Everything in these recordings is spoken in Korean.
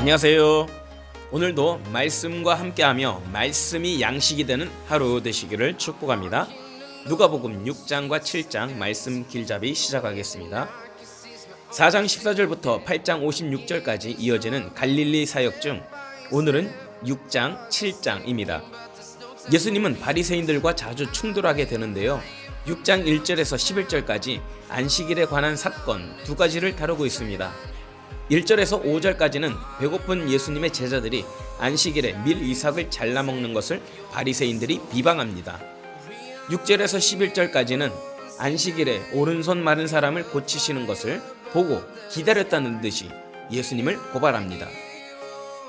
안녕하세요. 오늘도 말씀과 함께하며 말씀이 양식이 되는 하루 되시기를 축복합니다. 누가복음 6장과 7장 말씀 길잡이 시작하겠습니다. 4장 14절부터 8장 56절까지 이어지는 갈릴리 사역 중 오늘은 6장 7장입니다. 예수님은 바리새인들과 자주 충돌하게 되는데요. 6장 1절에서 11절까지 안식일에 관한 사건 두 가지를 다루고 있습니다. 1절에서 5절까지는 배고픈 예수님의 제자들이 안식일에 밀 이삭을 잘라 먹는 것을 바리새인들이 비방합니다. 6절에서 11절까지는 안식일에 오른손 마른 사람을 고치시는 것을 보고 기다렸다는 듯이 예수님을 고발합니다.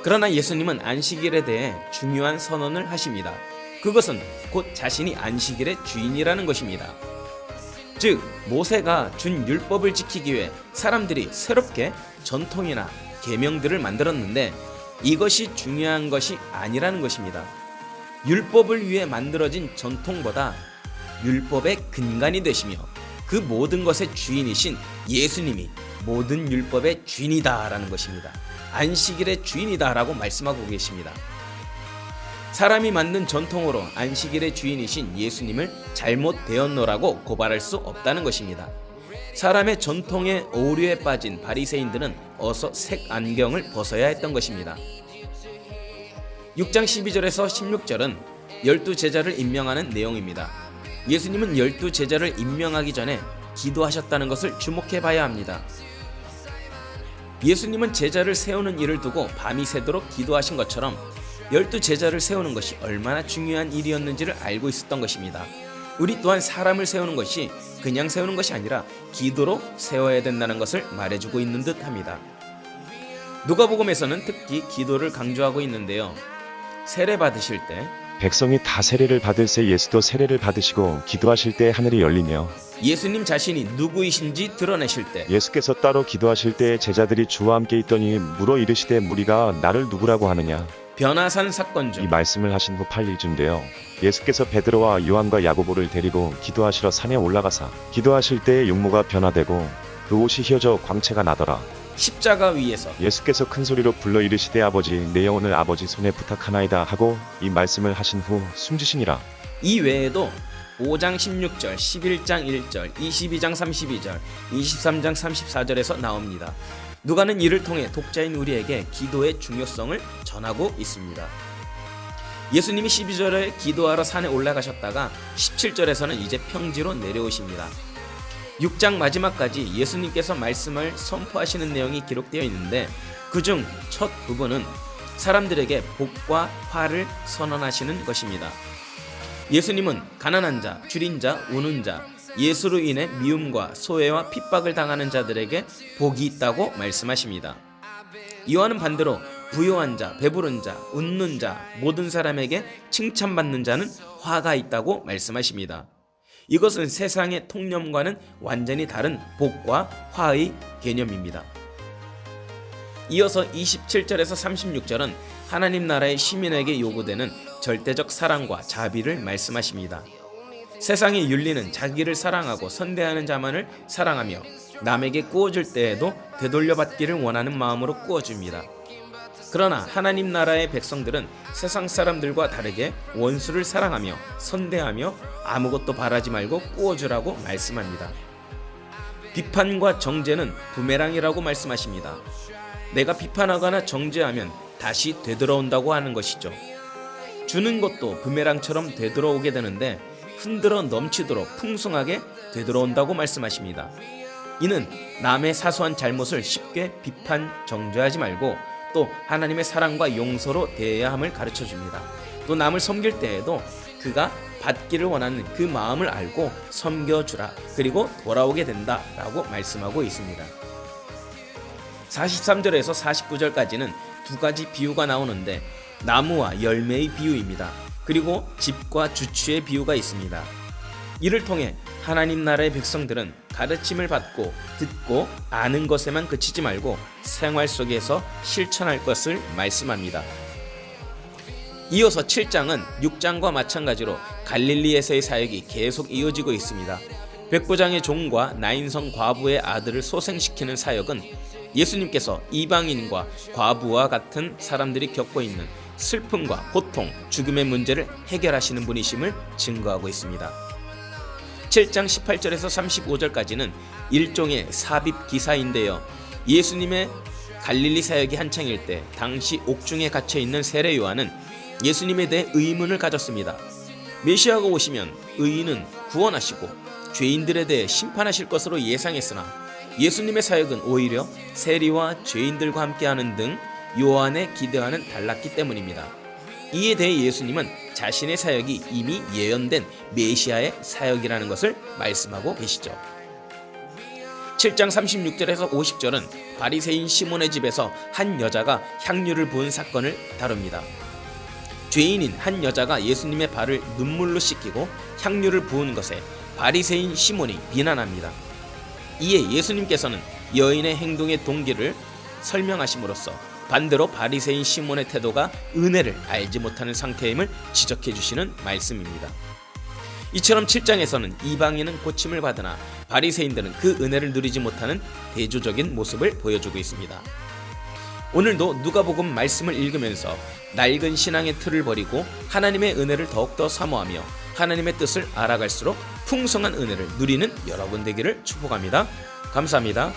그러나 예수님은 안식일에 대해 중요한 선언을 하십니다. 그것은 곧 자신이 안식일의 주인이라는 것입니다. 즉 모세가 준 율법을 지키기 위해 사람들이 새롭게 전통이나 계명들을 만들었는데 이것이 중요한 것이 아니라는 것입니다. 율법을 위해 만들어진 전통보다 율법의 근간이 되시며 그 모든 것의 주인이신 예수님이 모든 율법의 주인이다라는 것입니다. 안식일의 주인이다라고 말씀하고 계십니다. 사람이 만든 전통으로 안식일의 주인이신 예수님을 잘못되었노라고 고발할 수 없다는 것입니다. 사람의 전통의 오류에 빠진 바리새인들은 어서 색 안경을 벗어야 했던 것입니다. 6장 12절에서 16절은 12제자를 임명하는 내용입니다. 예수님은 12제자를 임명하기 전에 기도하셨다는 것을 주목해 봐야 합니다. 예수님은 제자를 세우는 일을 두고 밤이 새도록 기도하신 것처럼 12제자를 세우는 것이 얼마나 중요한 일이었는지를 알고 있었던 것입니다. 우리 또한 사람을 세우는 것이 그냥 세우는 것이 아니라 기도로 세워야 된다는 것을 말해주고 있는 듯합니다. 누가복음에서는 특히 기도를 강조하고 있는데요. 세례 받으실 때 백성이 다 세례를 받을새 예수도 세례를 받으시고 기도하실 때 하늘이 열리며 예수님 자신이 누구이신지 드러내실 때 예수께서 따로 기도하실 때 제자들이 주와 함께 있더니 물어 이르시되 무리가 나를 누구라고 하느냐 변화산 사건 이 중 말씀을 하신 후 8일쯤인데요. 예수께서 베드로와 요한과 야고보를 데리고 기도하시러 산에 올라가사 기도하실 때에 용모가 변화되고 그 옷이 휘어져 광채가 나더라. 십자가 위에서 예수께서 큰 소리로 불러 이르시되 아버지 내 영혼을 아버지 손에 부탁하나이다 하고 이 말씀을 하신 후 숨지시니라. 이 외에도 5장 16절, 11장 1절, 22장 32절, 23장 34절에서 나옵니다. 누가는 이를 통해 독자인 우리에게 기도의 중요성을 전하고 있습니다. 예수님이 12절에 기도하러 산에 올라가셨다가 17절에서는 이제 평지로 내려오십니다. 6장 마지막까지 예수님께서 말씀을 선포하시는 내용이 기록되어 있는데 그중 첫 부분은 사람들에게 복과 화를 선언하시는 것입니다. 예수님은 가난한 자, 줄인 자, 우는 자, 예수로 인해 미움과 소외와 핍박을 당하는 자들에게 복이 있다고 말씀하십니다. 요한은 반대로 부요한 자, 배부른 자, 웃는 자, 모든 사람에게 칭찬받는 자는 화가 있다고 말씀하십니다. 이것은 세상의 통념과는 완전히 다른 복과 화의 개념입니다. 이어서 27절에서 36절은 하나님 나라의 시민에게 요구되는 절대적 사랑과 자비를 말씀하십니다. 세상의 윤리는 자기를 사랑하고 선대하는 자만을 사랑하며 남에게 꾸어줄 때에도 되돌려받기를 원하는 마음으로 꾸어줍니다. 그러나 하나님 나라의 백성들은 세상 사람들과 다르게 원수를 사랑하며 선대하며 아무것도 바라지 말고 꾸어주라고 말씀합니다. 비판과 정죄는 부메랑이라고 말씀하십니다. 내가 비판하거나 정죄하면 다시 되돌아온다고 하는 것이죠. 주는 것도 부메랑처럼 되돌아오게 되는데 흔들어 넘치도록 풍성하게 되돌아온다고 말씀하십니다. 이는 남의 사소한 잘못을 쉽게 비판 정죄하지 말고 또 하나님의 사랑과 용서로 대해야 함을 가르쳐줍니다. 또 남을 섬길 때에도 그가 받기를 원하는 그 마음을 알고 섬겨주라. 그리고 돌아오게 된다라고 말씀하고 있습니다. 43절에서 49절까지는 두 가지 비유가 나오는데 나무와 열매의 비유입니다. 그리고 집과 주추의 비유가 있습니다. 이를 통해 하나님 나라의 백성들은 가르침을 받고 듣고 아는 것에만 그치지 말고 생활 속에서 실천할 것을 말씀합니다. 이어서 7장은 6장과 마찬가지로 갈릴리에서의 사역이 계속 이어지고 있습니다. 백부장의 종과 나인성 과부의 아들을 소생시키는 사역은 예수님께서 이방인과 과부와 같은 사람들이 겪고 있는 슬픔과 고통, 죽음의 문제를 해결하시는 분이심을 증거하고 있습니다. 7장 18절에서 35절까지는 일종의 삽입 기사인데요. 예수님의 갈릴리 사역이 한창일 때 당시 옥중에 갇혀 있는 세례 요한은 예수님에 대해 의문을 가졌습니다. 메시아가 오시면 의인은 구원하시고 죄인들에 대해 심판하실 것으로 예상했으나 예수님의 사역은 오히려 세리와 죄인들과 함께하는 등 요한의 기대와는 달랐기 때문입니다. 이에 대해 예수님은 자신의 사역이 이미 예언된 메시아의 사역이라는 것을 말씀하고 계시죠. 7장 36절에서 50절은 바리새인 시몬의 집에서 한 여자가 향유를 부은 사건을 다룹니다. 죄인인 한 여자가 예수님의 발을 눈물로 씻기고 향유를 부은 것에 바리새인 시몬이 비난합니다. 이에 예수님께서는 여인의 행동의 동기를 설명하심으로써 반대로 바리새인 시몬의 태도가 은혜를 알지 못하는 상태임을 지적해 주시는 말씀입니다. 이처럼 7장에서는 이방인은 고침을 받으나 바리새인들은 그 은혜를 누리지 못하는 대조적인 모습을 보여주고 있습니다. 오늘도 누가복음 말씀을 읽으면서 낡은 신앙의 틀을 버리고 하나님의 은혜를 더욱더 사모하며 하나님의 뜻을 알아갈수록 풍성한 은혜를 누리는 여러분 되기를 축복합니다. 감사합니다.